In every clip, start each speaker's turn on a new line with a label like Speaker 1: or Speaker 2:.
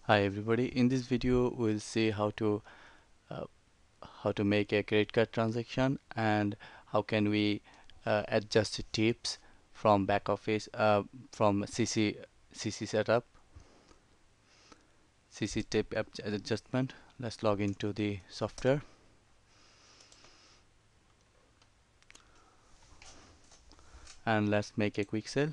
Speaker 1: Hi everybody. In this video we'll see uh, how to make a credit card transaction and how can we adjust the tips from back office from CC setup, CC tip adjustment. Let's log into the software and let's make a quick sale.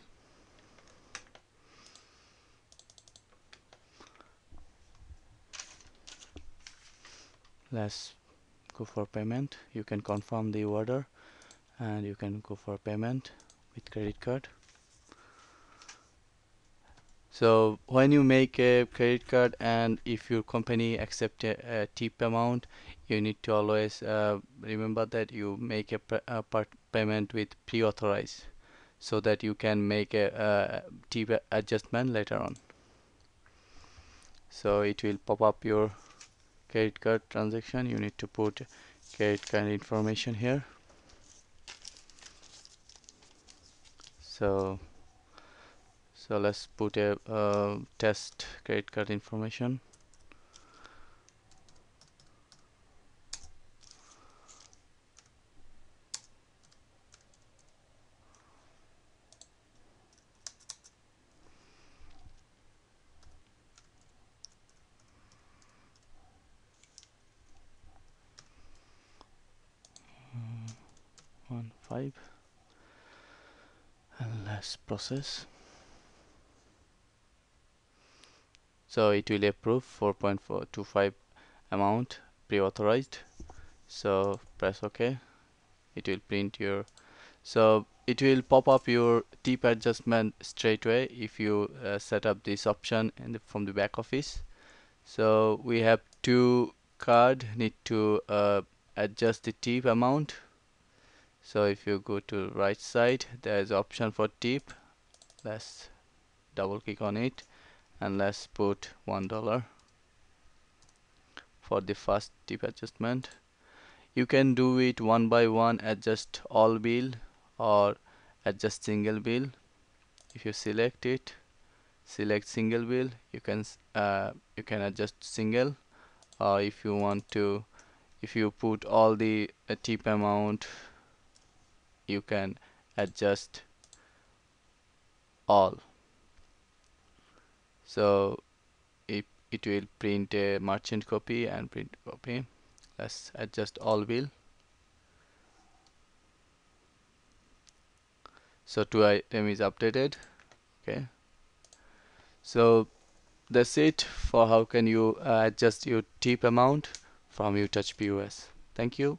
Speaker 1: Let's go for payment. You can confirm the order and you can go for payment with credit card. So when you make a credit card and if your company accept a tip amount, you need to always remember that you make a part payment with pre-authorized so that you can make a tip adjustment later on. So it will pop up your credit card transaction. You need to put credit card information here. So let's put a test credit card information. Mm, 1 5 and let's process. So it will approve 4.425 amount pre-authorized. So press OK. It will print your, so it will pop up your tip adjustment straight away if you set up this option from the back office. So we have two card need to adjust the tip amount. So if you go to right side, there is option for tip. Let's double click on it and let's put $1 for the first tip adjustment. You can do it one by one, adjust all bill or adjust single bill. If you select it, select single bill, you can adjust single, or if you want to, if you put all the tip amount, you can adjust all. So it will print a merchant copy and print copy. Let's adjust all bill. So two item is updated. Okay, so that's it for how can you adjust your tip amount from uTouchPOS. Thank you.